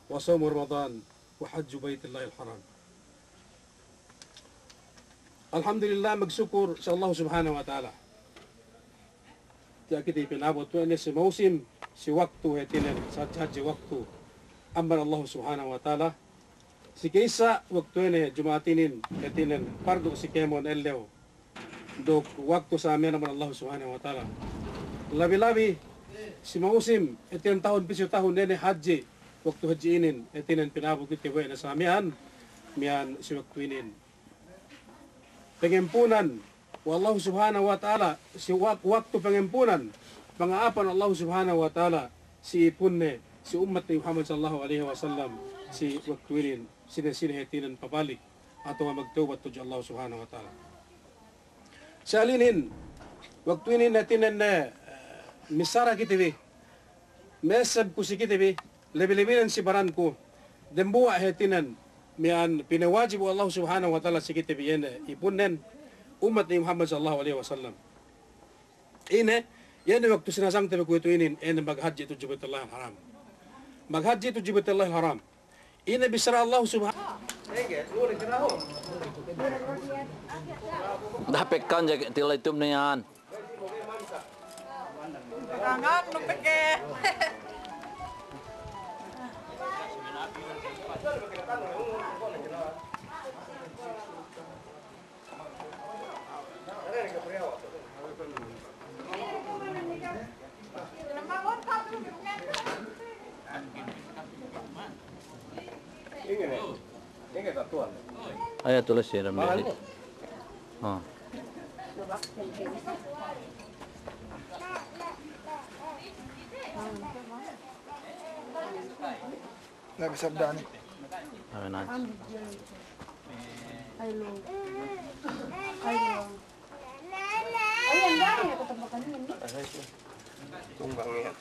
wa shaum Ramadan wa hajju baitillahil haram. Alhamdulillah, magsyukur sa Allah subhanahu wa ta'ala. Kita pinabot po ini si mausim, si waktu hetinen, sa haji waktu. Ambar Allah subhanahu wa ta'ala. Si kaisa waktu ini Jumatinin hetinen, pardo si kemon ellew. Dok waktu sa amin naman Allah subhanahu wa ta'ala. Labi-labi, si mausim, hetinen tahun pisyo tahun ini haji. Waktu haji inin, hetinen pinabot kita buhay na sa amihan, miyan si waktu inin. Pengempunan Allah subhanahu wa ta'ala, si waktu pengempunan, pangaapan Allah subhanahu wa ta'ala, si ipunne, si umat ni Muhammad sallallahu alaihi wasallam, si waktu inin, sinahetinan pabalik, atau magtawbat tuju Allah subhanahu wa ta'ala. Sa alinin, waktu inin natinan na misara kitibi, mesab ko si kitibi, lebi-lebinan si baran ko, dembuwa hetinan, mian pinawajib Allah subhanahu wa ta'ala si kitibi yan, ipunnen, umat ni Muhammad sallallahu alaihi wasallam. Ini, yan waktu sinasang tabi ko ito inin, maghaji ito Baitillahil Haram. Maghaji ito Baitillahil Haram. Ini bisara Allah subhanahu. Dapet kan jaga tilai tum na yan. Kangan mo peke. Ayo tulis ya dalam ini. Oh. Nggak bisa berani. Ayo nanti. Ayo. Ayan, dami ako tampakan yun. Tunggangnya.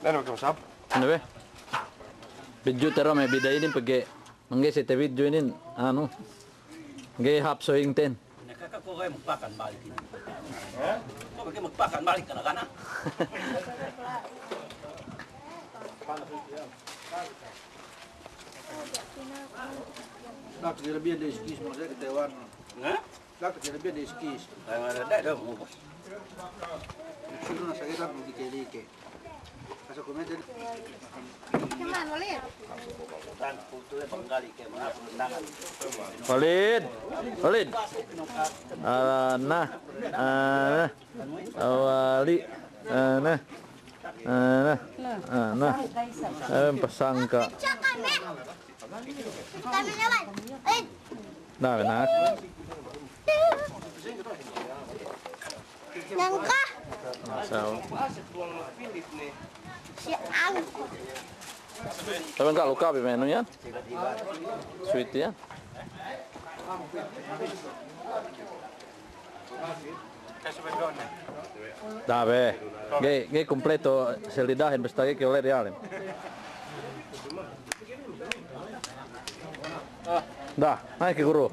Dan mag-usap? Ano ba? Video tero may bida ini pag mangge sa video ini ano. Mangge hap soing ten. Nakakakuha kayo magpakan balik. Ito bagay magpakan balik ka na ka na. Nak kejelebihan dari skis, maksudnya ketewaan. Nak kejelebihan dari skis. Ang ada daw mo. Sino na sakit at magdike-like. Kaso komento. Cuman, ulit. Tan puto e panggali kay mga pendangan. Walid. Walid. Nah. Awali. Nah. Nah. Pasangka. Kami naman. Nah, benar. Nangka. So. Si Angko. Tapi enggak luka menu ya? Sweet ya? Dah be. Ge completo se lidahin basta ge oleh realem. Dah, naik ke guru.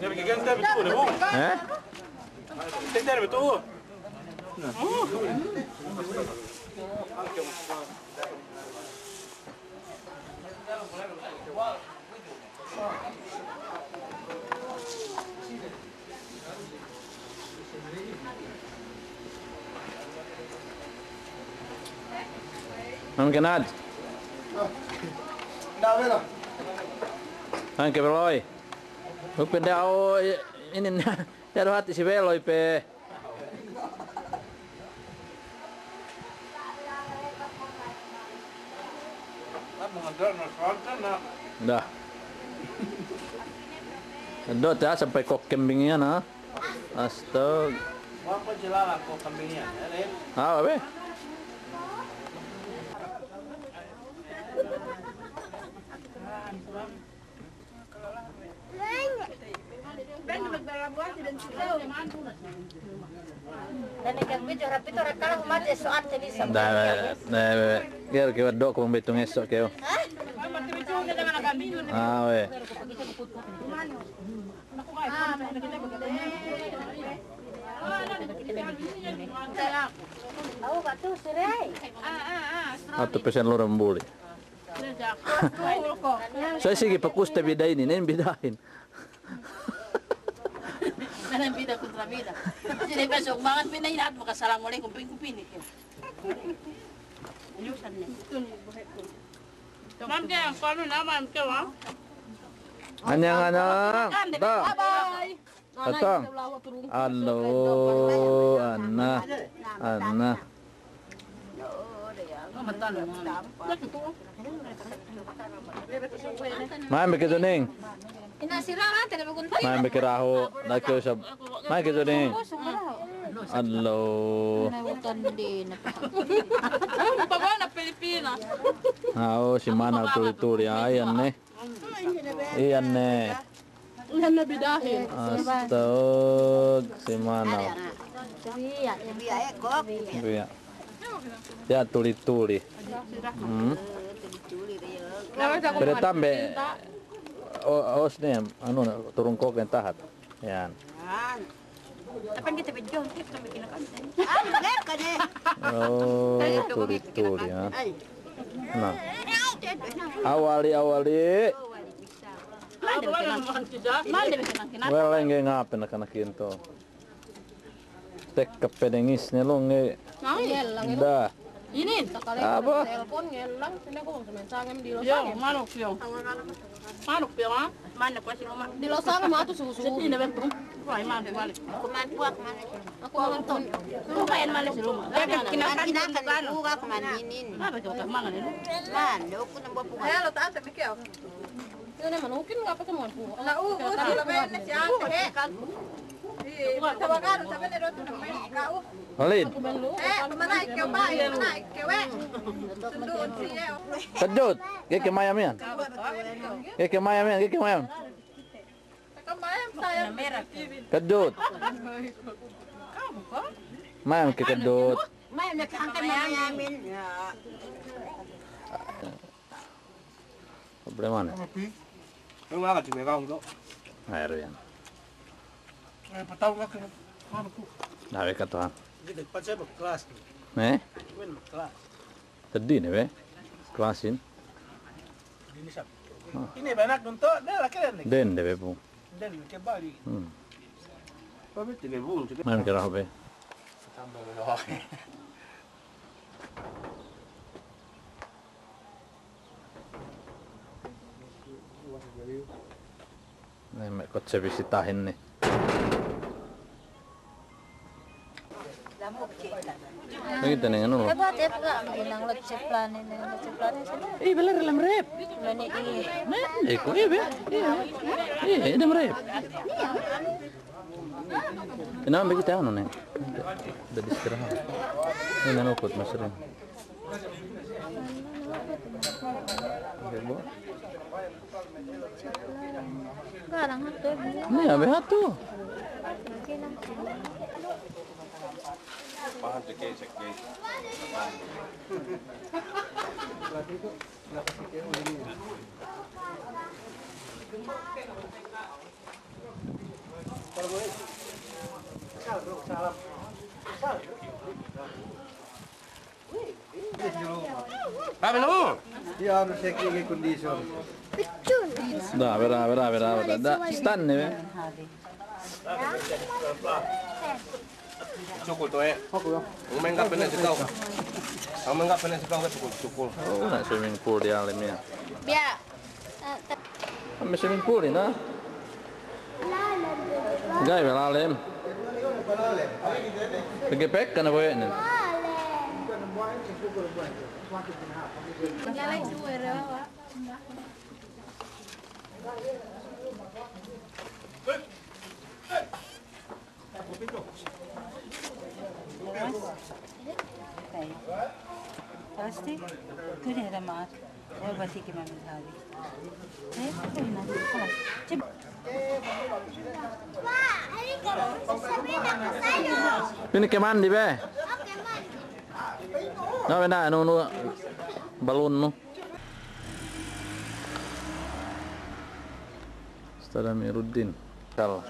Dia bikin ganda betul ni, bu. Ganda betul. Mungkin ad. Dami. Anche Veloy. Uppe dao ini daro hati si Veloy pe. Dah. Ado ta sampai kok kambingnya na. Astag. Apa jelala ko kambingnya? Ah, be. Ben magdalabuan din sila. Dan ikan video rapi to rakala umat esoat tadi sa. Dah, ger ke dok ko betung esok keo. Ah, we. Aku batu serai. Atau pesen lo rembuli. Saya sih pakus te bidain ini bidain. Mana bida kontra bida. Jadi besok banget pinainat mo assalamualaikum ping-ping. Mam kaya paano naman kawa? Anyang. Ta. Bye. Atang. Halo, Anna. Main begitu ning. Inasirang natin na magunting. Main bekiraho. Nagkiusap. Main gitu ning. Halo. Nabutan din. Pagawa na Pilipinas. Si Manal tuli-tuli. Ayan ne. Iyan ne. Yan na bidahin. Astag. Si Manal. Biya. Ya tuli-tuli. Pero tambe. Os nih, turun kok yang tahat. Yan. Kapan kita video? Kita bikin apa? Oh, tuli-tuli ya. Nah. Awali. Well, enggak ngapain anak itu. Tek kepedengis nih lo nge. Dah. Ini Apa? telepon ngelang sini aku mau mensangem di losang. Manok yo. Manok yo ah. Manok pa si Roma. Di losang ma tu susu. Ini na bentum. Wai man balik. Aku man buat mana? Ako ang ton. Lu kayan mali si Roma. Kinakan buka kemaninin. Apa ka mangan ni? Man, ko nang buat buka. Hello, taas sa Mikyo. Ini manukin nga pa mo po. Naugo, talaben na siya. Tawagan, sabi ni Roto na may ikaw. Alin. Pamana, ikaw ba? Pamana, ikaw eh. Sunduan siya. Kedut. Keke mayam yan. Kamayam sayang. Kedut. Mayam ke kedut. May nakangkay mayamin. Problema mana? Ang mga kasi may kaong to. Air yan. Patawag ka kaya. Nawe ka to ha. Hindi, nagpansay mag-class. Eh? When mag-class. Tadi nih be. Klasin. Hindi siya. Ini banak nung to. Dala ka rin. Den deh be bu. Dali, kebali. Pabit, tinibong. Main kira be. Nih mek kotse bisitahin nih. Begitu nih anu. Dapat ya enggak bilang lecet planin sini. Belar dalam rep. Plani ini. Eko be. Dalam rep. Kenapa begitu anu nih? Udah istirahat. Ini nukut masrin. Garang hatu. Ini abe hatu. Kami mo! Iya, harus cek ini kondisi. Dah, bera. Dah, stand nih be. Cukul to eh. Ang main kape na si kau. Ang main kape na si kau cukul. Oh, nak swimming pool di alamnya. Biar. Kami swimming pool ini nah. Gay belalem. Pergi pek kan apa ini? Nyalain dua rawa. Pasti itu dia ada mat. Ya pasti kita main tadi. Itu nanti kelas. Cep. Ini keman di be. Nah, benda anu balon nu. Saddala Miruddin. Kal.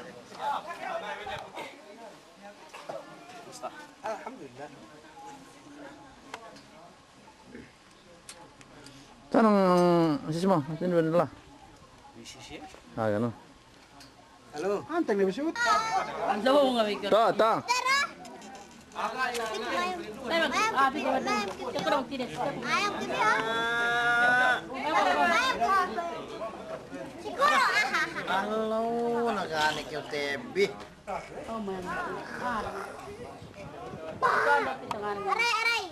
Basta. Alhamdulillah. Tanong sis mo, sino ba nila? Bashier. Ah, gano'n. Halo. Anteng na bisut. Ang daw nga wika. Ta. Ayam gini Siguro Halo, naganik yung tebi. Aray.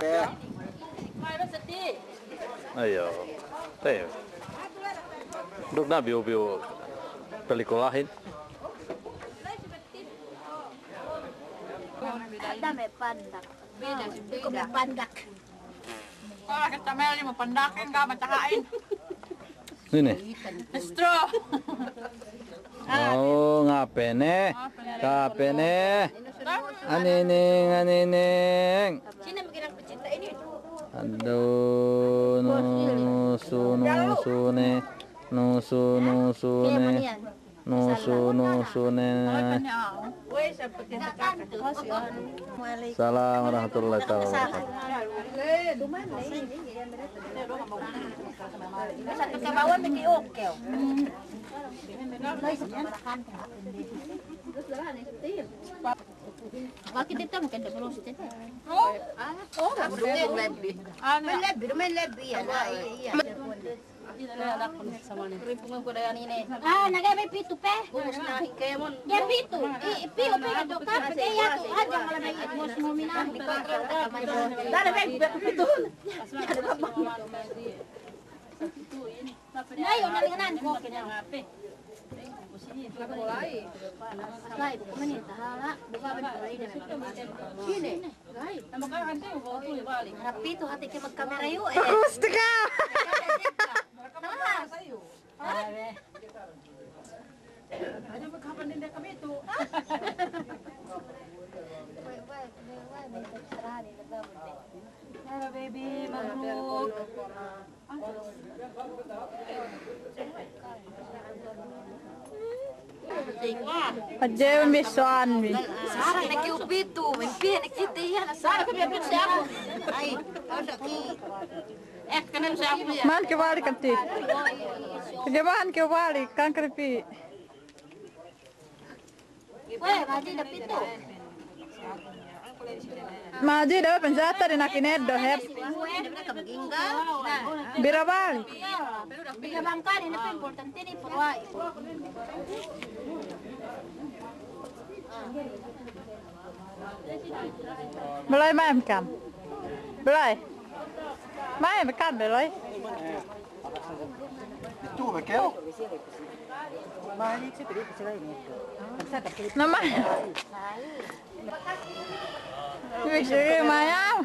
Ya. Ayo. Tayo. Duk na biu-biu pelikulahin. Dami pandak. Beda. Pandak. Para kita meli mo pandakin ka matakain. Sini. Straw. Oh, ngapene. Kapene. Anining. Sino magiging pecinta ini? Aduh, nusune. Salam warahmatullahi wabarakatuh. Satu kabawan pergi oke. Bakit dito maganda mo roasted? Oh, lebih. Main lebih ya. Iya. Nagay pitu pe. Ya pitu. Pio pe do ka pe ya tu aja malah mai bos nominal di kontrol ka. Dale pe pitu. Nah, yo nalingan ko kanya ngape. Lai, menit hala, buka mulai dari sini. Guys, rapi itu hati ke kamera yuk. Akustika. Ada kapan dia kami itu? Halo baby, mabuk. Pajewan bisuan bi. Sarang nak upi tu, mimpi nak kita ya. Sana kami ambil siapa? Ai, ada ki. Kena siapa ya? Man ke balik kanti. Kejabahan ke balik kan krepi. Weh, mati dah pitu. Maji dapat penjata di nakinet do heb. Bira balik. Bila bangkan ini important ini perwai. Belai main kan. Belai. Main kan belai. Itu bekel. Nama. Bisa Maya.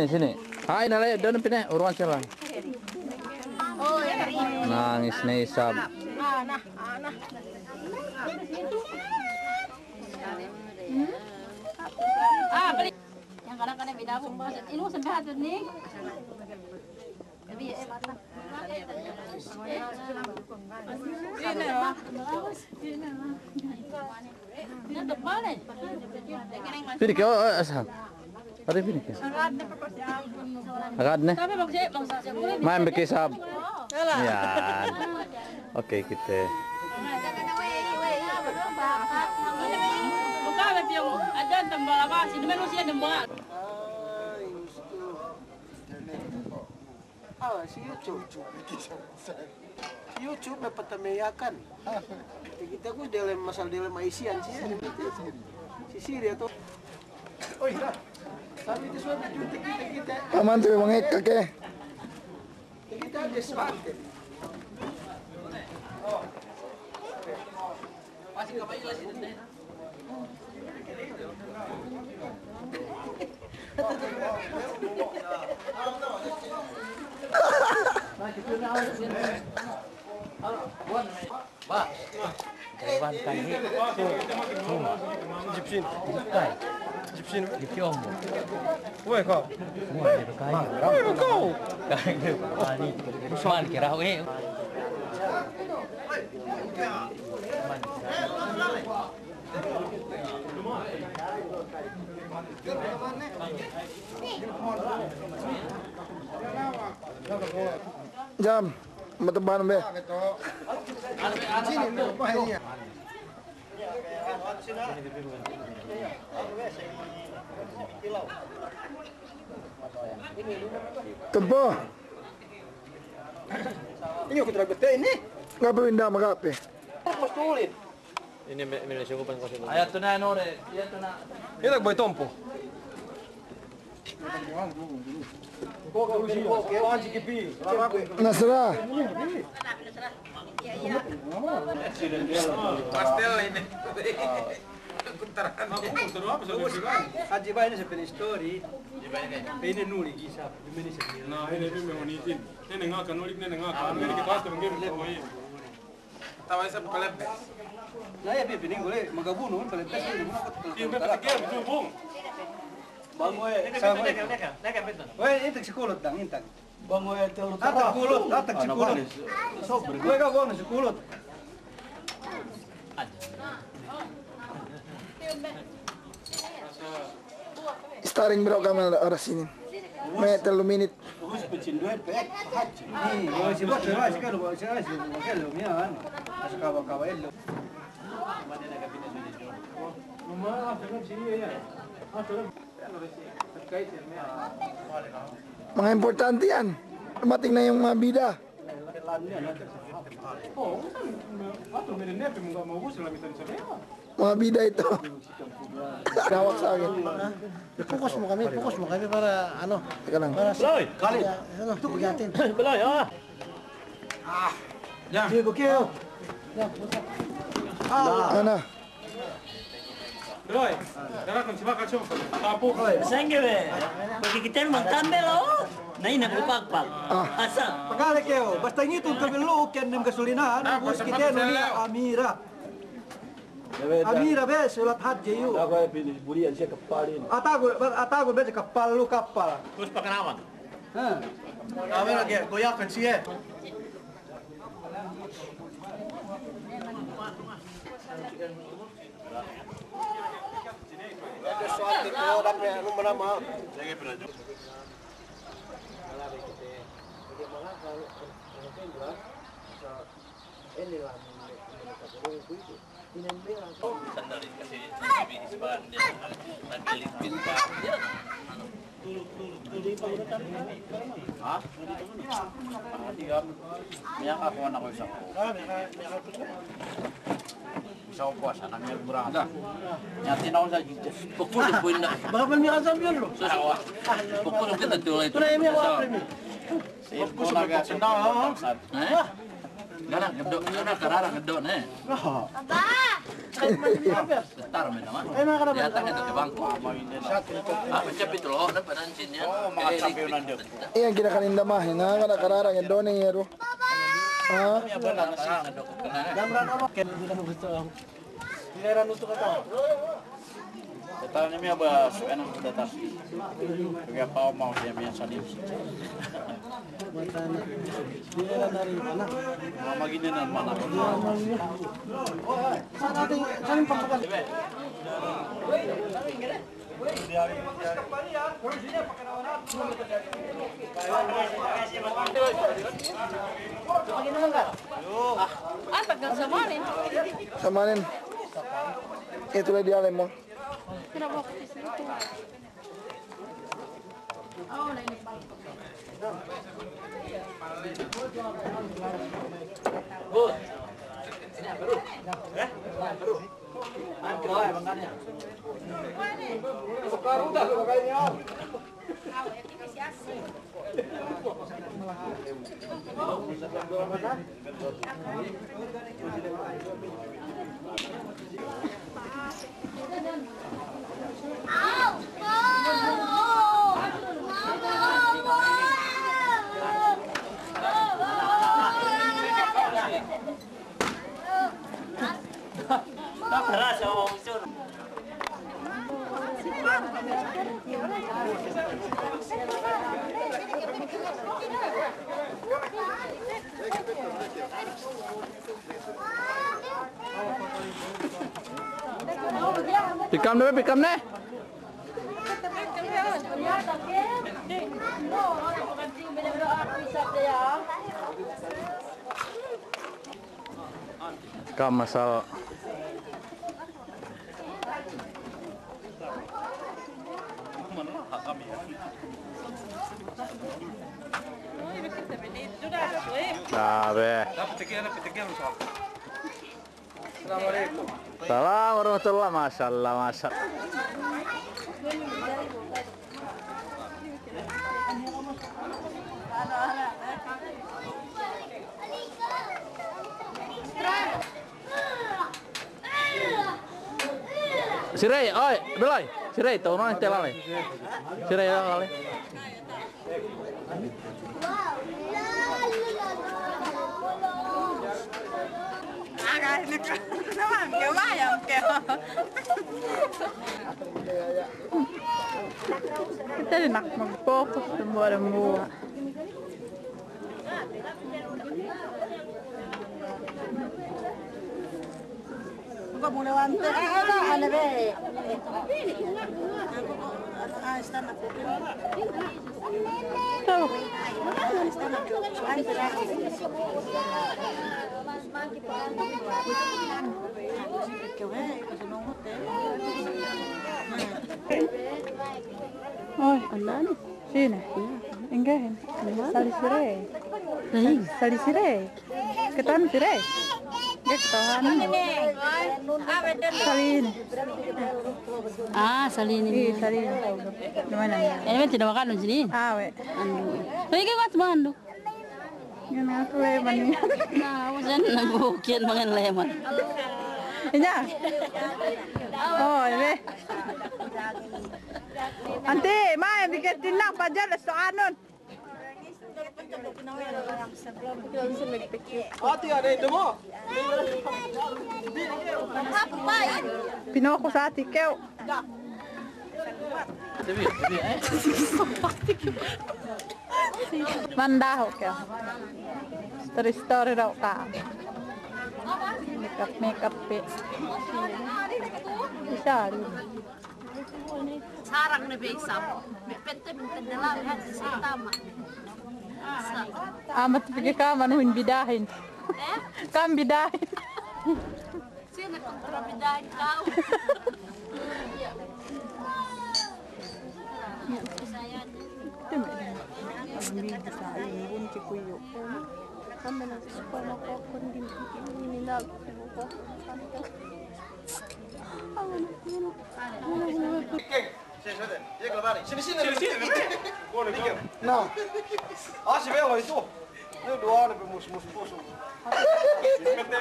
Sini. Hai nalai dan pindah uruan silang. Oh, ya. Nangis nih sab. Beli. Yang kadang-kadang beda bu. Ini sampai hati nih. Tapi mata. Ini lah. Ini depan nih. Pilih kau asal. Ada pilih kau. Agad nih. Tapi bangsa saya Main bekisab. Ya. Oke kita. Bukan tapi yang ada tambah apa? Sini manusia tambah. Si YouTube dapat Yakan. Kita ku dalam masalah dalam isian sih. Si Syria tuh. Oh iya. Tapi itu suatu Gunting kita. Aman tuh bang kakek. Kita ada semangat. Masih kapan jelas ini? Ba. Kaiwan kani. Jipsin. Kai. Jipsin. Dikiom. Woi kau. Mo di kai. Woi kau. Kai ani. Man kira we. Jam, mateban be. Tempo. Ini aku terlalu ini. Ngapain pindah magape? Mas tulit. Ini Indonesia ko pa ko sila. Ayat na no re. Ayat na. Ini boy tompo. Nasra. Pastel ini. Haji ba ini sebenarnya story. Ini nuli kisah. Ini sebenarnya. Nah, ini memang nitin. Ini ngaka nulik ini ngaka. Ini kita pasti menggem semua ini. Tawa sa pelep. Nah ya bibi ini boleh magabuno kan pelep ini mau Ini pergi itu bung. Bangoy. Woi, itu sekulot dang intang. Bangoy telur. Atak kulot, atak sekulot. Gue kau gono sekulot. Starring bro kami oras ini. May 3 minit. Terus pecin duit pek. Nih, mau si bos terus kan lo si asi lo kan lo mian. As kawa-kawa elo. Mga importante yan. Dumating na yung mga bida. Mga bida ito. Tawag sa akin. Fokus mo kami para ano? Teka lang. Beloy, kali. Ano, bigatin. Beloy, ah. Ya. Diego keo. Ano? Beloy, darah kan siapa kacau? Tapu. Sangge be. Bagi kita magtambel oh. Nay nagpagpag. Asa. Pagale keo, basta ngitong kabelo ken nem gasolinahan, bus kita ni Amira. Amira be sulat haji yu. Ako ay burian siya kapalin. Atago be kapal lu kapal. Terus pakanawan. Ha. Amin lagi, goyakan siya. Ada suatu kalau dapat rumah nama. Jangan pernah. Sandali kasi bibihis pa niya. Nagilipin pa. Ha? Miyak ako na ko isa ko. Isa ko puasa na may burada. Nyatin ako sa Jesus. Pagpulong po na. Baka palmiyan sa biyan lo. Sasawa. Pagpulong kita tulay. Ito na yung mga premi. Sipko na ka sinawang. Eh? Garang gado, ana kararang gado na eh. Aba! Tar mo naman. Ay mga karaban. Yata nga ito bangko. Ah, pagkapit lo, na panansin yan. Oo, mga champion nandiyo. Iyan kinakaninda mahin. Ha? Kararang yung doning yero. Ha? Damran apa? Ken bilang gusto. Dileran untuk kata. Tahu niya ba suenan sudah tas. Kaya pa mau siya miyan sa lips. Matana. Dileran dari mana? Mama gini na mana ko. Sana natin saling pagpakan. Ah, tagal samanin. Samanin. Itulah dia lemon. Kenapa aku di situ? Oh, nah ini bangko. Bud. Sini baru. Baru. Antro ay bangkanya. Karuda ko kayaknya. Pikam deh, pikam deh. Kam masal. Assalamualaikum. Salam warahmatullah, masyaallah, masyaallah. Sirai, oi, belai. Sirai, tahu nang telale. Sirai lale. Kita nak mag-focus sa buwan-buwan. Kung muna wante, ano be? Oi, sini. Enggak, sali sirai. Sali sirai. Ketan sirai. Dia ketahuan. Sali ini. Ah, salini. Iya, sali ini. Gimana? Ini tidak makan di sini. Ah, we. Ini kan cuma anu. Yan aku leman ni. Nah, macam nagbukian mga lemon. Inya. Oh, ini. Ante, mai bikin tinang pajar so anon. Ati ada itu mo. Pinoko sa ati keo. Mandaho keo. Story daw ka. Makeup pe. Isa rin. Sarang na besam. Pente minta dalam hati sama. Amat pikir ka manuhin bidahin. Kam bidahin. Sino kontra bidahin kau? Sini. Nah. Ah, si Belo itu. Ini dua lebih mus pusu.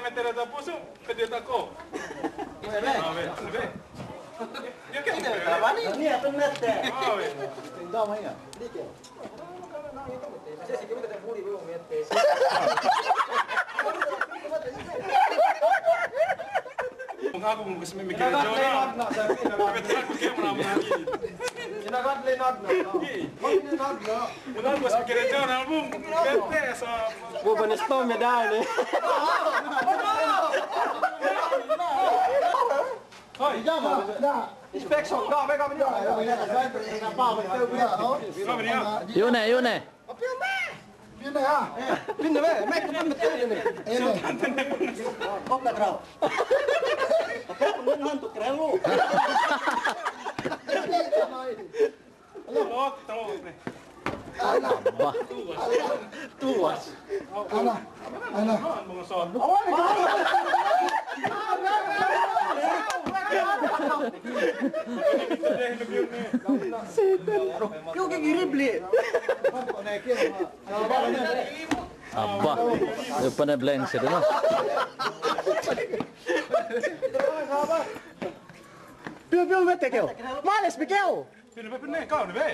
Meter ada puso, pede tako. Dia kan Ini apa net deh? Tindaw mo yan. Mengaku mungkin memikir Jona. Meter aku kayak meramu lagi. Sinagat lenag na. Mengaku mas mikir Jona album. Meter so. Bukan stone medal. Hoy, Inspection, no, venga, venga. Yune. Yun na ha. Pindah be, make up betul ini. Kok tak kerau? Oke, kemudian hantu keren lu. tahu. Bah. Tuas. Ano? Mengesot. Kau kayak gini beli. Abah. Depan ada blank sih tu. Pil bete kau. Males be kau. Pindah kau ni be.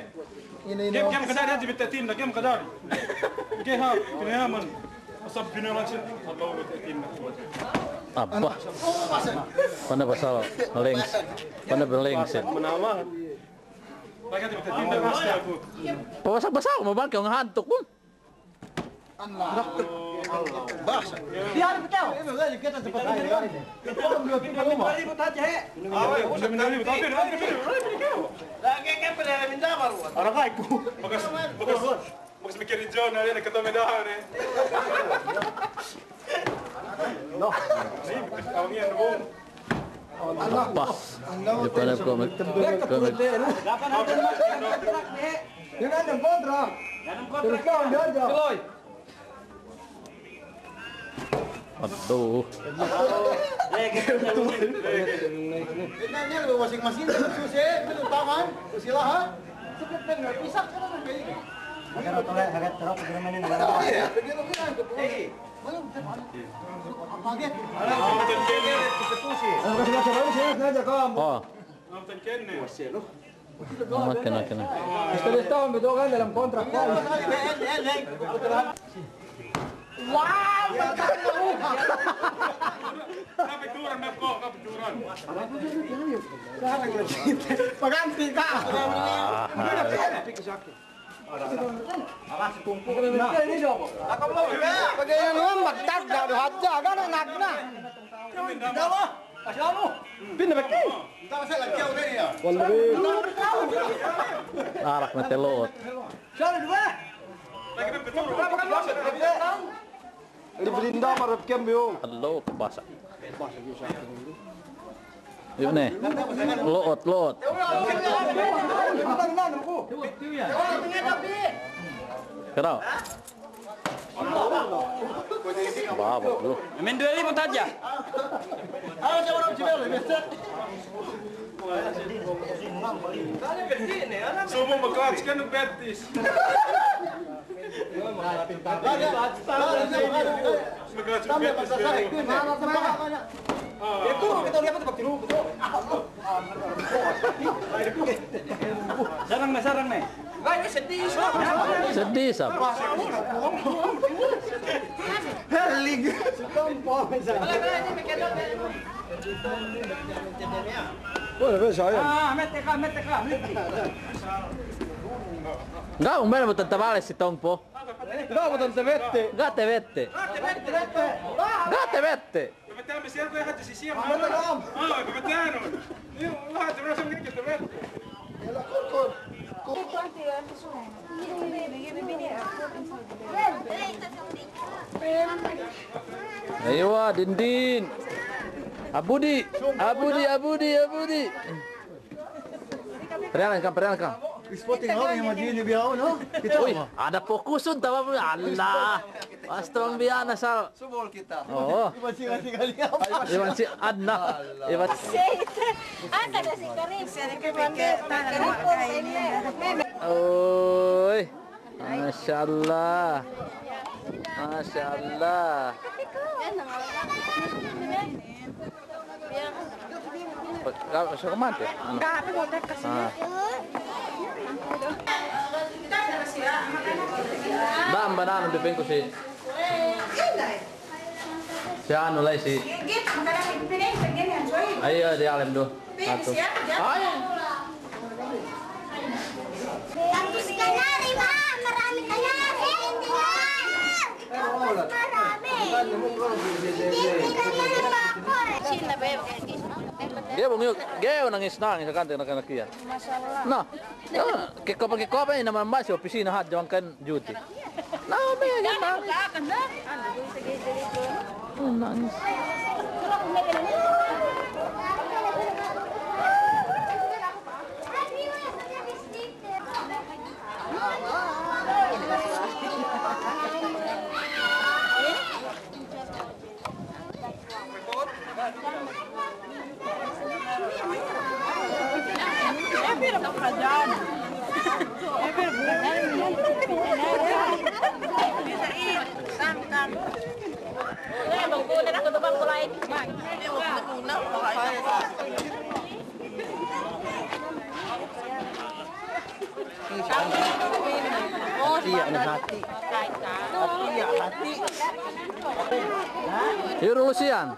Ini Game kada dia jibit tim dah game kada. Game ha, pindah man. Asap pindah macam atau tim. Abah. Pana pasal links. Pana berlinks sih. Menama. Lagi jibit tim dah pasti aku. Pawasak-pasak mo ba kung hantok mo? Anla. Bahasa. Dia ada betul. Kita cepat aja. Kita belum kita rumah. Ribut aja he. Usah menali betul. Lagi kan pada minta baru. Orang kaiku. Bagus mikirin John hari nak ketemu dah ni. No. Kawangan dong. Pas. Depan aku komen. Yan ang kontra. Terus kau dia aja. Aduh. Ini lu masing-masing susah, belum tangan, silahan. Cepat benar, pisah kan kayak. Agak terus gimana ini? Iya, begitu kan. Apa dia? Oh. Makan. Ustedes estaban tocan dalam kontrak. Wow! Kapituran na ko, kapituran. Paganti ka. Bagaimana naman magtag na hadja ka na nagna. Dawa. Asyalo. Pinabaki. Dawa sa lagyaw na niya. Arak na telot. Syalo dua. Lagi betul. Librinda marap kembyo. Hello, kebasa. Yun eh. Loot. Kenapa? Bawa dulu. Main duel ini aja. Ayo coba orang cibel. Semua magkatch ka ng Betis. Itu kita lihat tempat tiru betul. Sarang nih. Ini sedih. Sedih sab. Helig. Boleh saya. Meteka. Enggak, umben betul tabales si Tongpo. Enggak betul tebette. Enggak tebette. Bebetan Bashier ko yung sisiya. Bebetan. Yung lahat, terus ang kita bet. Ayo, Dindin. Abudi. Perjalanan. Spotting ako yung magini biyaw no. Uy, ada fokusun tawa mo. Allah. Astrong biyana sal. Subol kita. Oo. Masing-masing kali ako. Iwan si Adna. Iwan Anda na si Karim. Oi. Masya Allah. Kau kemana? Enggak, aku mau tek ke sini. Banana di bengko si. Si anu lai si. Ayo di alam do. Satu. Ayo. Tapos ka na, di ba? Marami ka na. Dia bungyo, geo nangis sa kantin na kanakiya. No. Kikopa ni naman ba si opisina hat jawan kan duty. No, me ganun. Nangis. Pakaradjaan. Yuk Lucian.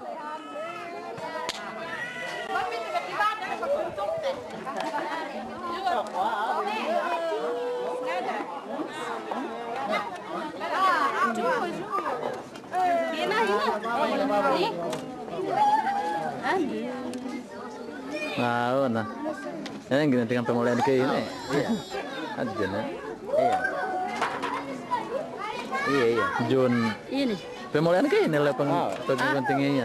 na. Yan ang ginantingan pemulihan kayo ini. Iya. Aja na. Iya. Iya. Jun. Ini. Pemulihan kayo nila paggantingnya ya.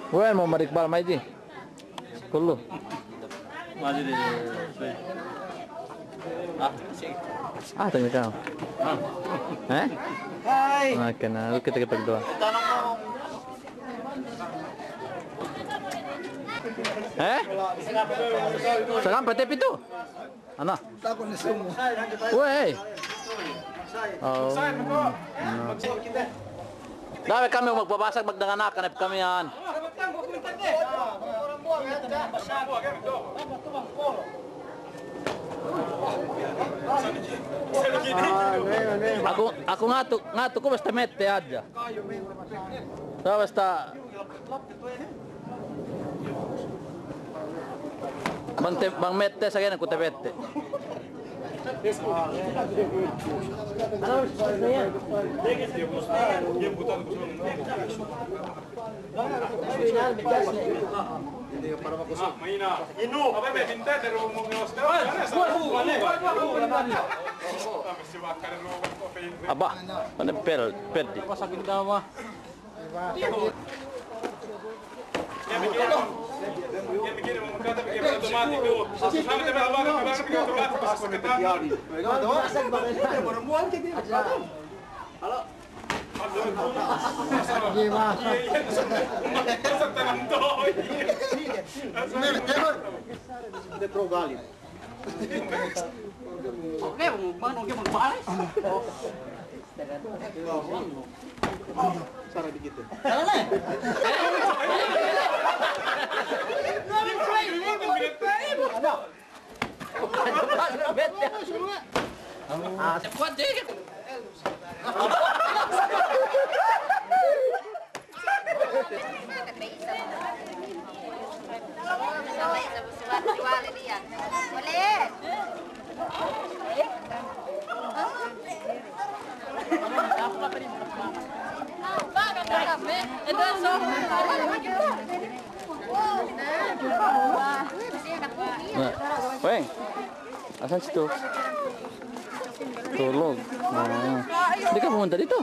Bukan mau marikbal mai di. Kullu. Maju di. Tengah kau. Hai. Kenal kita berdoa. Sekarang patep itu? Ano? Takon ni sumo. Weh. Oh. Dapat kami magbabasag magdanganakan kami yan. Aku ngatuk ko basta mette aja. Basta Bang mette sa ganyan ko tepette. Aba, mana perdi. Pasakin daw. Sarah dikit. Weng, asan situ? Tulog. Hindi ka pumunta dito.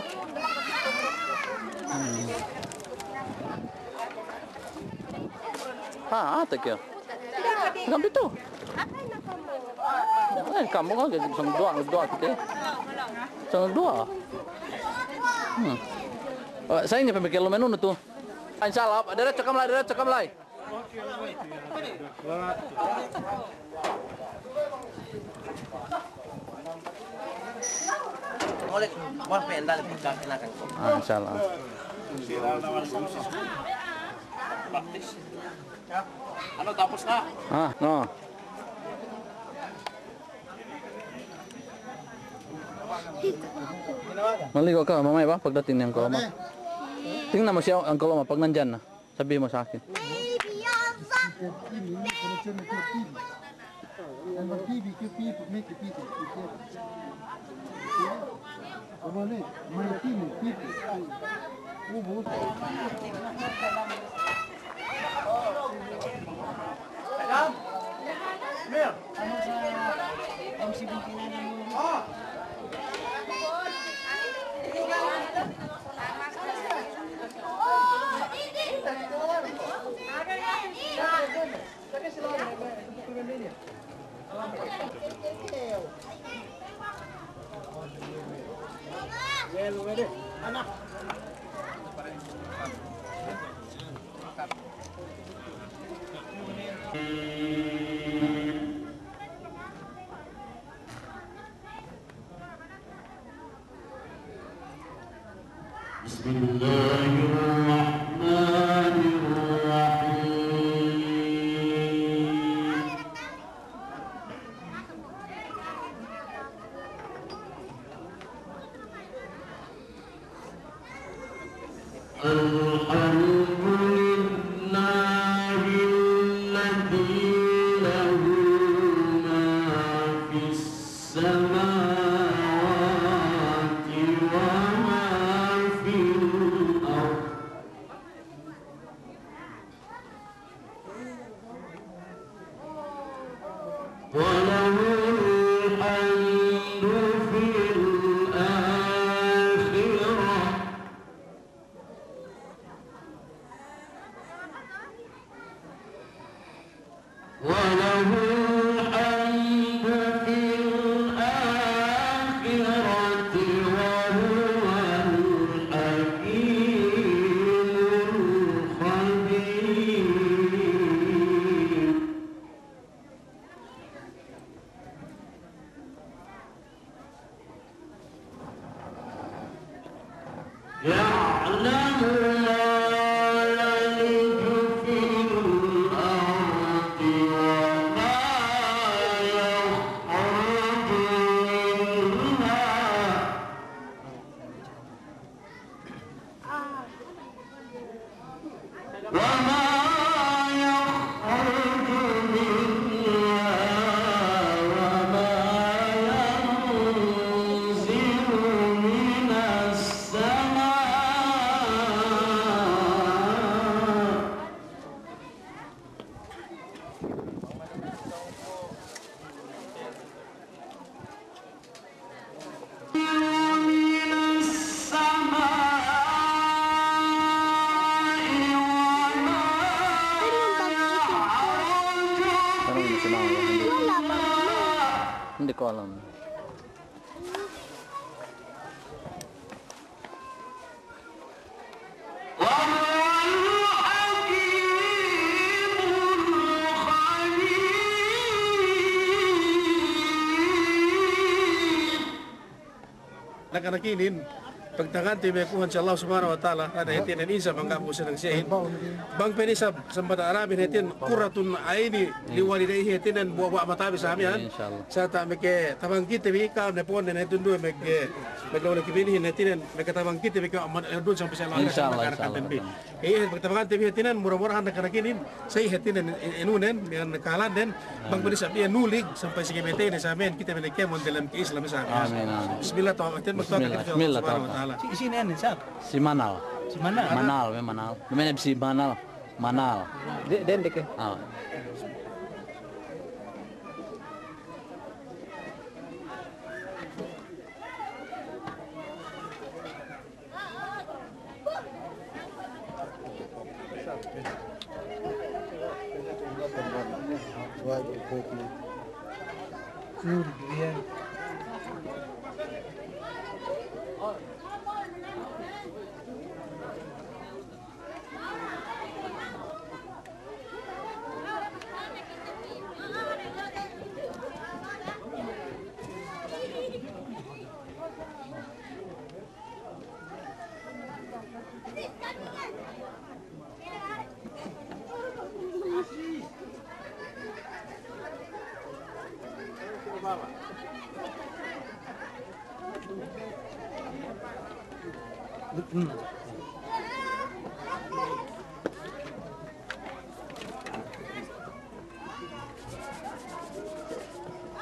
Ate kaya. Hanggang dito. Kamu kan isang dua kita. Isang dua. Saya ini pemikir lo menu tuh. Insyaallah, ada cakam lai. Boleh, pendal pagkakinakan ko. Insyaallah. Ano tapos na? No. Maligo ka, mamaya ba? Pagdating ng koloma. Tingnan mo siya ang koloma pag nandyan na. Sabihin mo sa akin. Di kolam. Anak-anak ini pagtangan tibe kuhan sa Allah subhanahu wa ta'ala ada hetin en isa bangga po silang siyahin bang penisab sambat arabin hetin kuratun aini liwalidayhi hetin en buwa matabi sa amin sa ta meke tabang kita bi ka ne pon ne hetun do meke baglaw kibini hetin en meke tabang kita bi ka dun sampai sa Allah insyaallah pagtangan tibe hetin en murah-murah anak-anak ini say hetin en enunen yang kalan den bang penisab dia nulig sampai sige bete ne sa amin kita meleke mon dalam Islam sa amin bismillah ta'ala Si sini nih siapa? Si Manal. Si mana? Manal, Manal. Namanya si Manal. Manal. Den dek. Ah.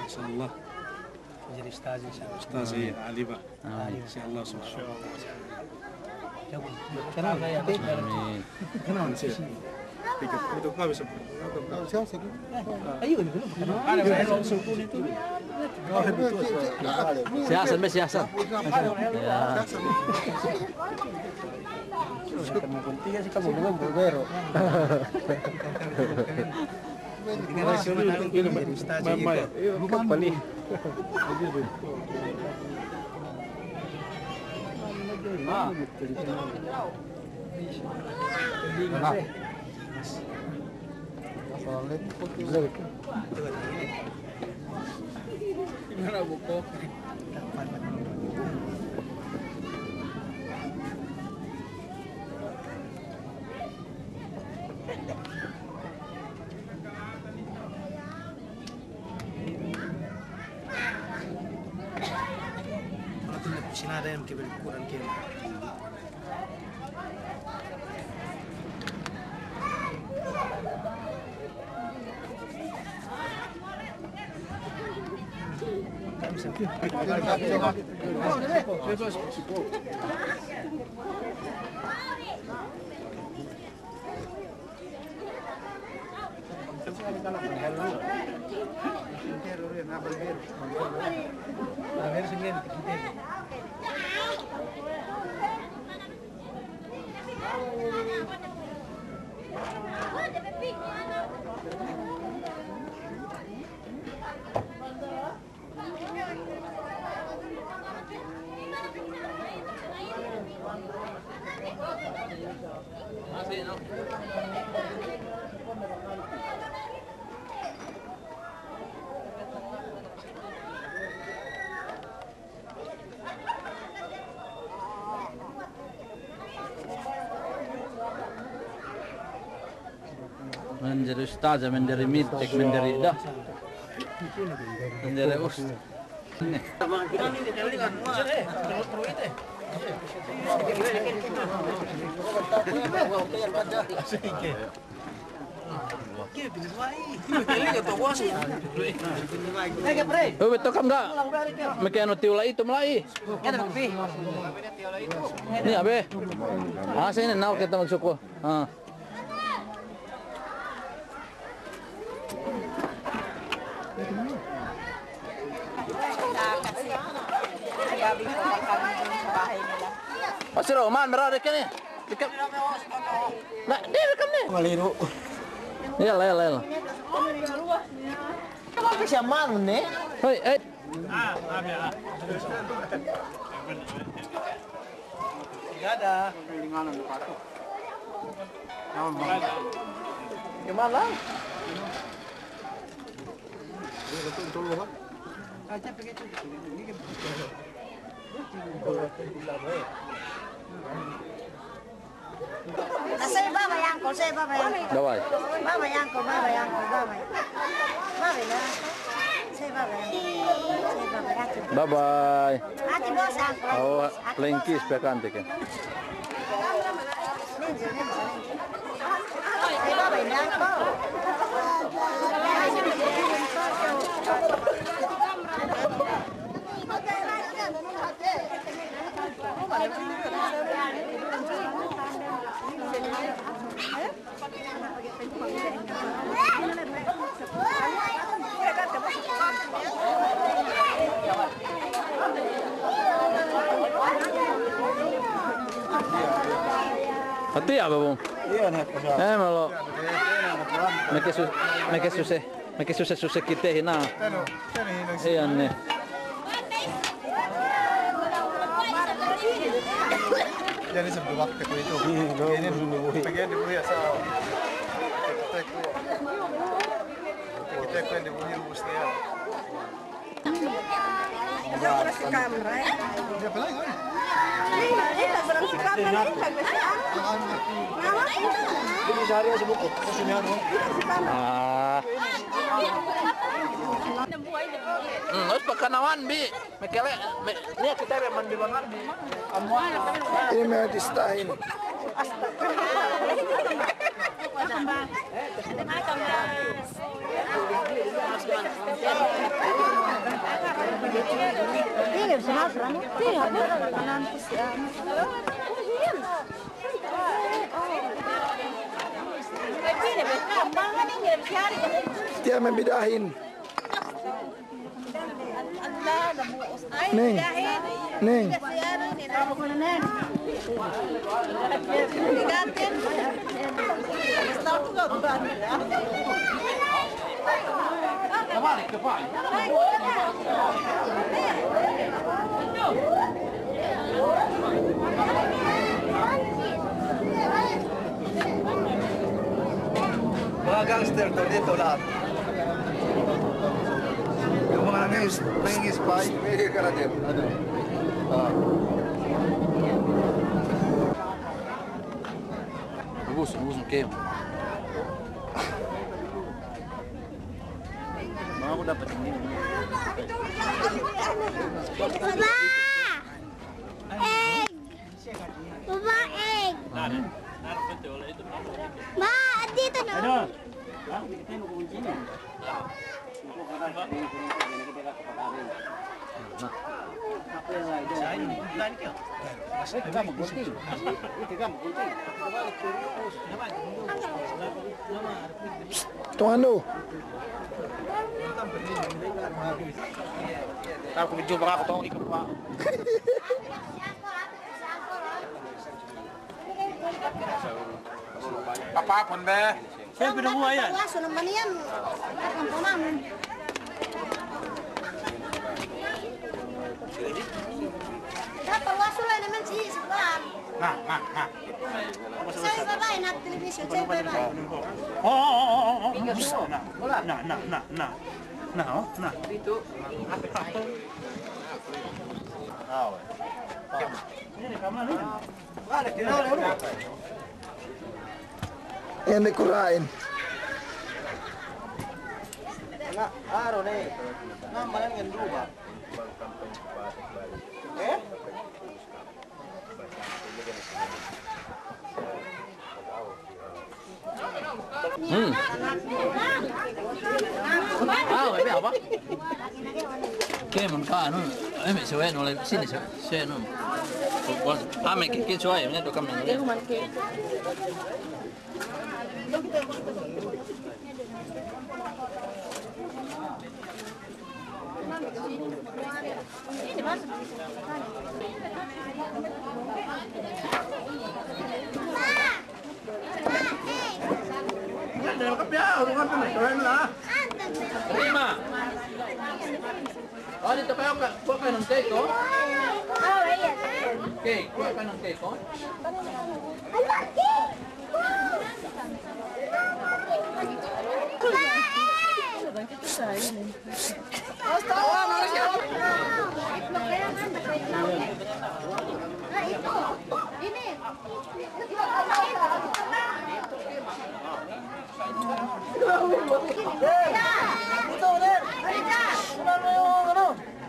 Insyaallah Jadi ustaz insyaallah. Ustaz Alibah. Insyaallah subhanahu wa ta'ala. Amin. Kenapa sih? Itu kau bisa. Ayo ini dulu. Ada sultan itu. Siasan be siasan. Ya. Karena pentingnya sih kamu belum berbero. Bukan paling. Gimana buku? Sinada yang kebel kurang kebel. من dari ustaz, من dari mitek, من dari dah, من dari ustaz. Oh betul kam enggak? Mekano tiula itu melai. Ini abe. Ah sini now kita magsuko. Ah. Pasir Oman berada kan ni? Dekat. Nah, dia rekam ni. Maliru. Yalah, yalah, yalah. Apa siya man ni? Hoi, ada. Gimana? Saya baba yang kau, saya baba yang. Dawai. Baba yang kau, baba yang kau, baba. Baba lah. Saya baba yang. Saya baba yang. Bye bye. Ati bos ang. Oh, playing kiss pekante ke. Saya baba yang kau. Hati apa bung? Iya nih. Malo. Make susah kita hina. Iya nih. Jadi sebelum waktu itu. Ini pengen dibuat sa. Kita kan dibuat busnya. Jangan si kamera. Dia pelan kan? Ini berang si kamera ini kagak sih. Ini sehari aja buku. Kesinian. Ah. Harus pakanawan bi. Mekele, ni kita memang di bangar bi. Ini memang distahin. Ini bisa masuk kan? Iya, Dia membedahin. Neng. Neng. Mga gangster to dito lahat. Yung mga nangingis-spy, may ka na din. Ubus ng kayo. Mga ko dapat hindi. Baba! Egg! Baba, egg! Ma, dito na. Ano? Ito ano? Aku video bang aku tong ikut pak. Apa pun deh. Saya pindah buah ya. Wah, sudah manian. Kampungan. Dapat wah Sulaiman sih sebelah. Nah. Saya bapak nak televisi saya bapak. Oh. Nah. Itu apa saya? Yan dikurain. Araw na eh. Namalan ng lupa. Eh? Ini apa? Kayak ka ano, ay may suwe no, sini suwe no. May kiki suwe, may dokam na. Terima. Oh, dito kayo kuha kayo ng cake, oh? Cake, kuha kayo ng cake, oh?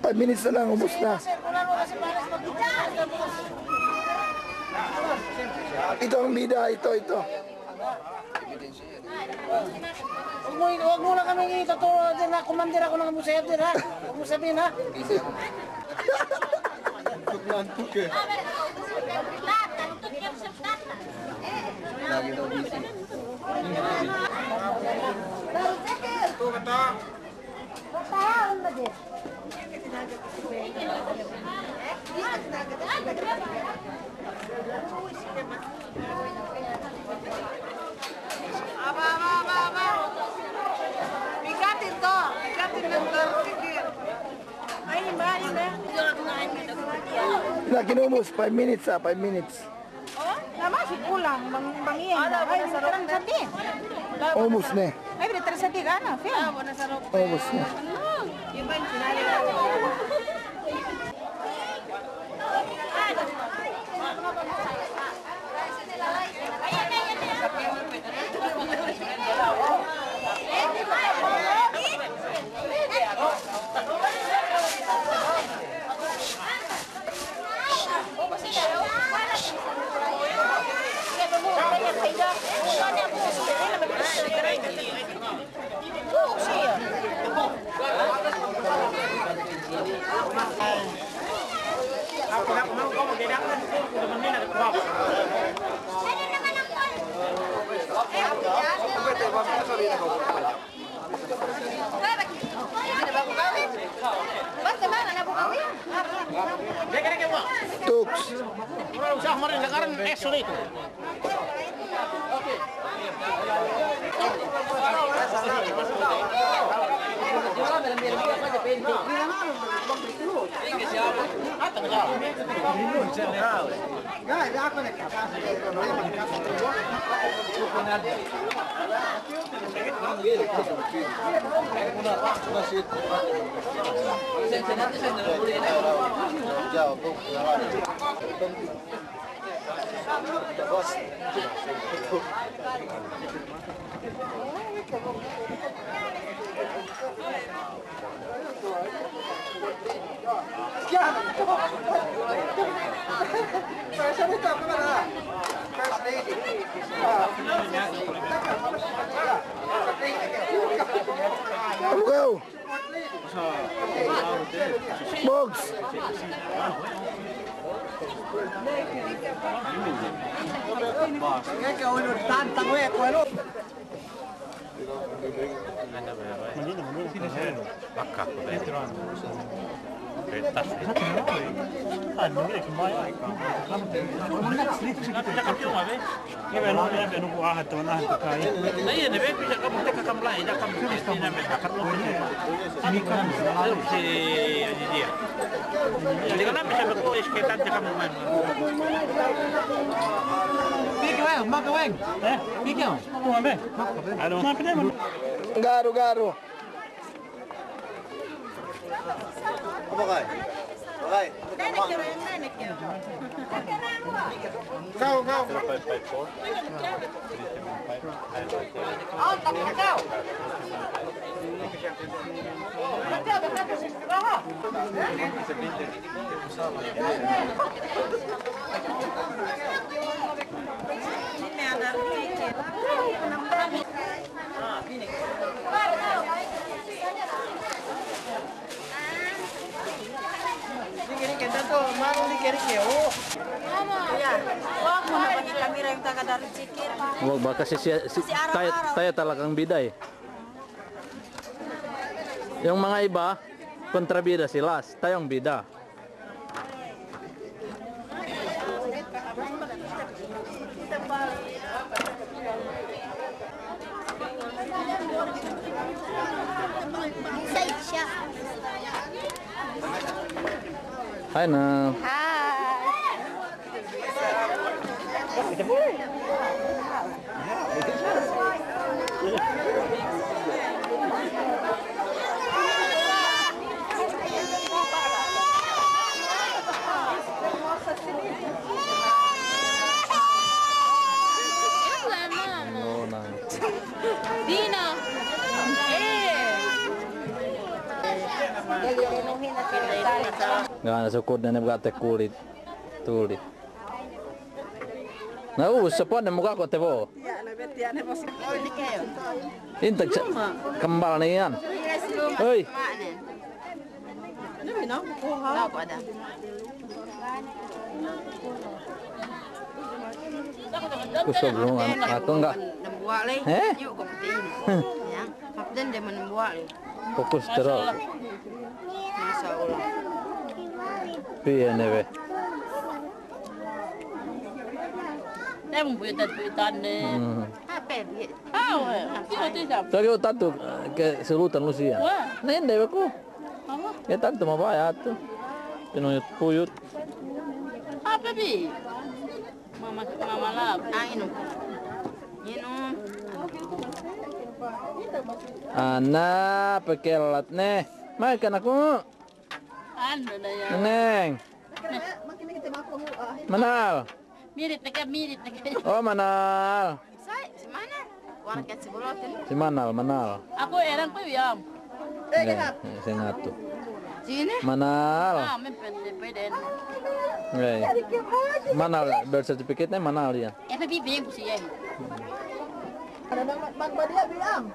Five minutes na lang, ubos na. Ito ang bida, ito. Huwag mo na kami ituturo din na kumandir ako ng museo din ha. Huwag mo sabihin ha. Lagi daw busy. Bigatin to. Bigatin ng berpikir. Ayun ba? Na kinubos, 5 minutes 5 minutes. Oh, lama sih pulang. Bangian. Ay, sekarang sedih. Almost na. Ay, tersedih kan? Almost na. Tux. Usah kemarin lekaran sulit itu. Go. Box. Bakka Garu. Apa kay? Okay. Kau. Wag ba kasi tayo talagang biday. Yung mga iba, kontrabida sila. Tayong bida. Hai na. Dina. Nga nasukod na nabgate kulit. Tulit. Naubos sa puan na mukha ko, tebo. Intag kambal na yan. Hoy! Gusto belum aku enggak. Fokus terus. Piye nebe. Tadi tatu ke selutan Lucia. Nende aku. Ya tanto mabaya tu. Pinuyut puyut. Apa bi? Mama lab. Inum. Ana pekelat nih. Makan aku. Ano na yan? Neng. Manal. Mirit na ka. Oh, Manal. Si mana? Warang kat sibolotin. Si Manal. Ako erang pa yam. Saya ngatu. Sini? Manal. Pwede. Manal, birth certificate-nya Manal ya. Apa bibing ko siya. Ada magbadia bilang.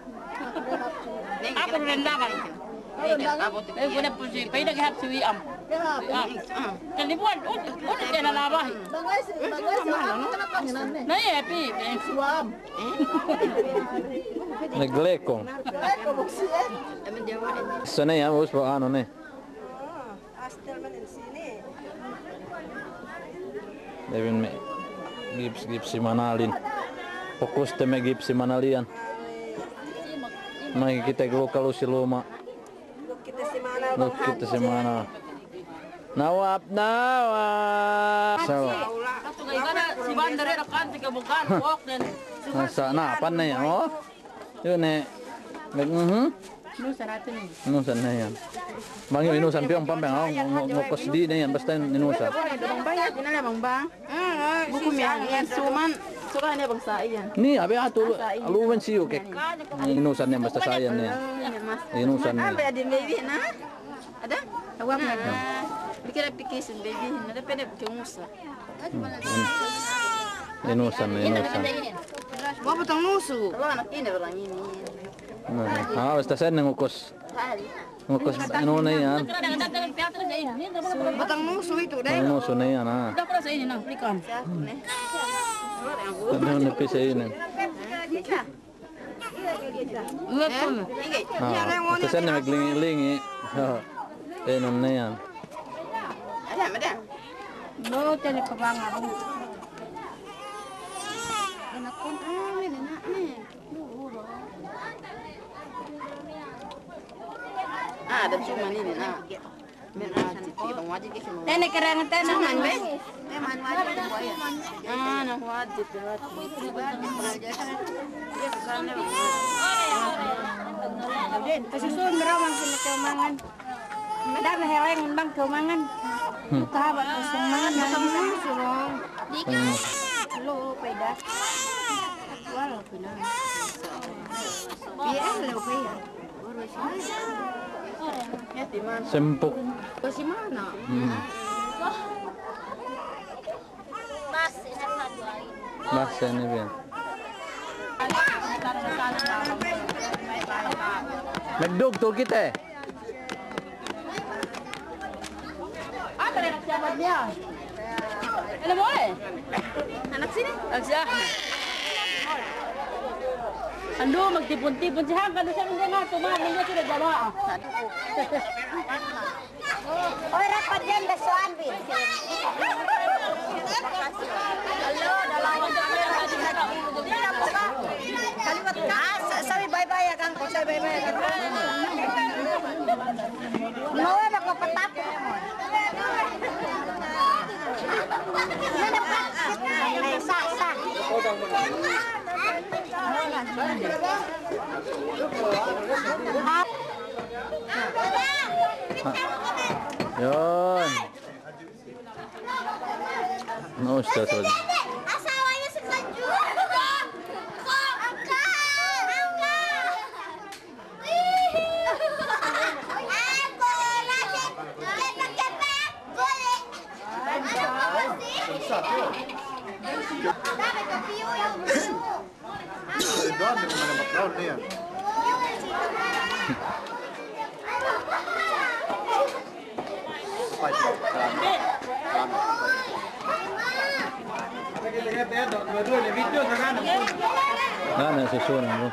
Ako rin naman. Guna po siya. Pwede nag-hap si Wiam. Kalibuan. Una siya na nabahin. Bangay Naya, pi. Suam. Naglekong. Sana ya, bos po ano ne. Devin me gips si Manalin. Fokus teme gips si Manalian. Mai kita kalau si Luma. Look kita si Manal. Nawap. Sawa. Si Bandare rakan tiga bukan walk dan. Sa napan na yan, oh. Yun eh. Inusan na yan. Bang inusan piyong pampang, oh. Ngukos di na yan, basta inusan. Bang bayad, yun na bang bang. Bukum yan, suman. Suka niya bang sa iyan. Ni, abi ato, aluwan siyo, kek. Inusan yan, basta sayan na yan. Inusan na yan. Ada baby na? Ada? Awak na. Bikira pikisin baby, ada pwede pikimusa. Inusan. Wah butang nusu. Kalau anak ini orang ini. Basta sayan na ngukos. Ngukos, ano na yan. Batang nusu itu deh. Nuso na yan, ha. Udah pernah saya ini nang belikan. Ano na pisa yun, Ito saan na maglingi-lingi. Enon na yan. Ada. Lo tele pabanga. Anak kon amin enak nih. Ada cuma ini nak. Tene kerang tene man be. Man wajib buaya. Nak wajib berat. Dia kesana. Kesusun merawang sini kemangan. Madam heleng bang kemangan. Tahabat kemangan macam surong. Dika. Lo peda. Walau pina. Biar lo peda. Sempuk. Kasi mana? Bas ini bien. Nagdug to kita. Apa anak siapa dia? Ada boleh? Anak sini? Anak siapa? Ando magtipon-tipon si Hangkan doon siya nga tumahan ninyo sila dalawa. Oy, rapat yan, dasuan, Bin. Halo, dalawa kaliwat ka. Sabi bye-bye ya, Kang. Sabi bye-bye ya, Kang. Nawa, magpapatapos mo. Ay, sa. Yun. No, siya sa Asawanya si Kanju. Angka. Ano susunan mo?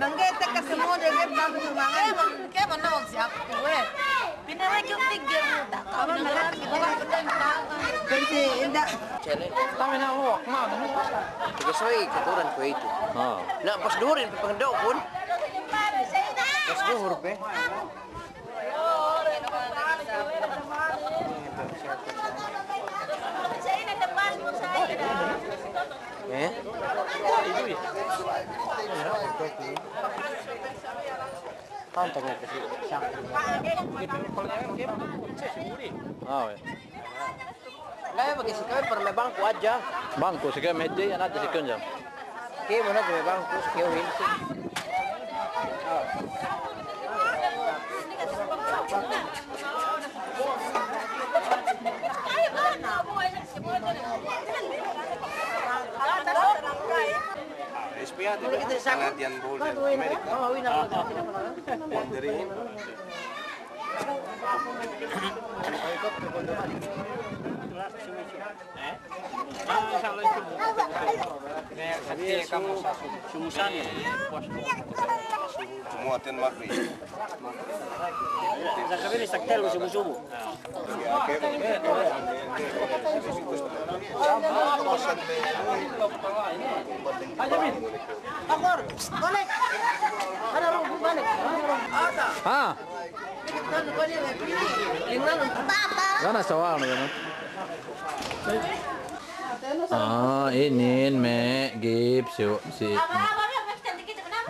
Nanggete ka semua dia bago sumangan. Kaya manawag siya ako eh. Pinawag yung tigil mo. Karon na lang kita kasi inda. Chele. Tama na ako. Mama. Kasoy katuran ko ito. Na pas durin pangdaw pun. Pas duhur pe. Tantangnya ke sini. Kaya bagi si kami per may bangko aja. Bangko sige medya yan aja si kunja. Kaya mo na may bangko sa kaya hilsi. Espiate, Canadian Bowl America. Wondering. Muatin makri. Sabi sa tel sumu-sumu. Akor, balik. Ada rugi balik. Ah, gana sawa na gano. Inin me gips si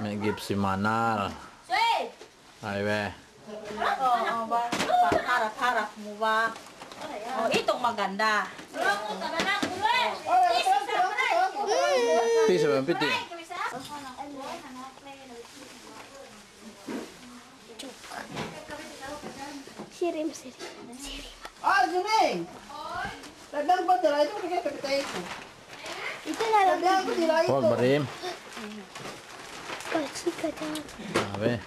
me gips si Manal. Ay be. Harap-harap mo ba? Oh, itong maganda. Piso ba piti? Sirim. Ah, Juning. Lagyan ba dala ito? Lagyan pa ito. Ito na lang. Lagyan ko dala ito. Huwag marim. Kasi ka dyan. Sabi.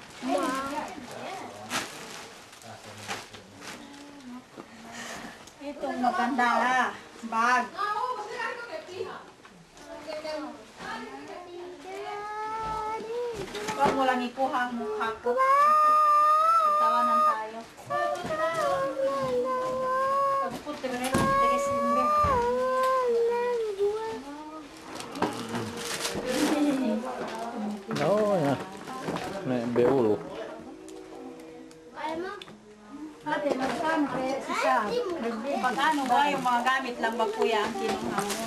Itong maganda ha. Bag. Huwag mo lang ikuha ang mukha ko. Tawanan tayo. Pagputi mo rin. Tigisin Oo, yan. May beulu. Pag-ano ba yung mga gamit lang ba kuya ang kinuha mo?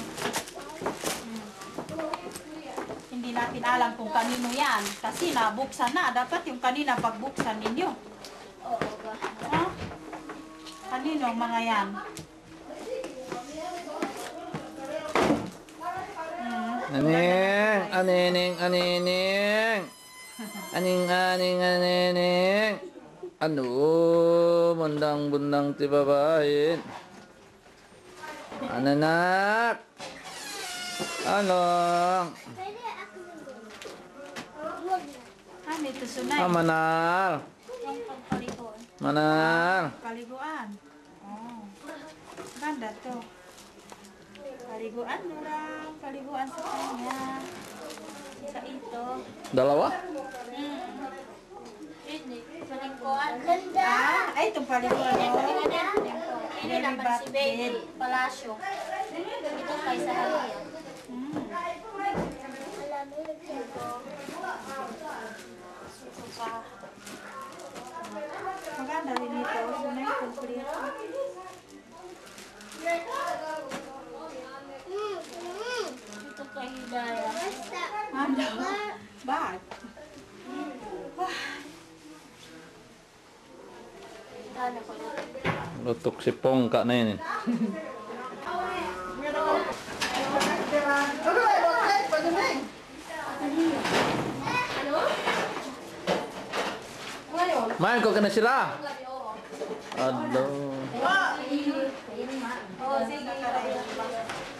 Hindi natin alam kung kanino yan. Kasi nabuksan na. Dapat yung kanina pagbuksan ninyo. Ha? Kanino ang mga yan? Aning, anining, anining. Aning, aning, anining. Ano, bundang-bundang ti babae. Ananak. Ano? Ano ito sunay? Manal. Manal. Paliguan. Oh. Ganda to. Paliguan mo lang. Paliguan sa kanya. Sa ito. Dalawa? Paliguan. Ganda. Ay, itong paliguan mo. Ini naman si Baby. Palasyo. Ito kay sa Halia. Maganda rin ito. Sunay complete. Ito kay Hidayah. Ano? Bakit? Ano ko yun? Lutok si Pongka na yun. Main ko ka na sila. Ado.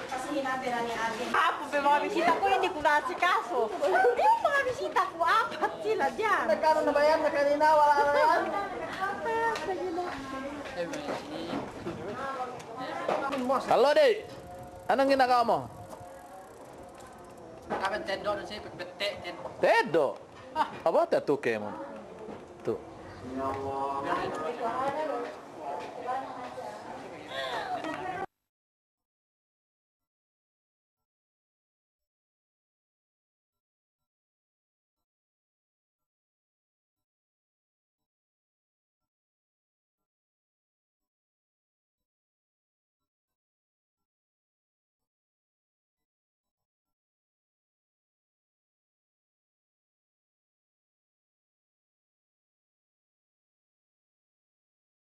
Kasi hinabira ni ate. Apo, may mga bisita ko, hindi ko nasikaso. Yung mga bisita ko, apat sila dyan. Nagkaroon na ba yan? Na kanina, wala na yan? Halo, Di. Anong ginagawa mo? Kapan tedo na siya, pagbetek. Tedo. Apa tetuke mo? Tu.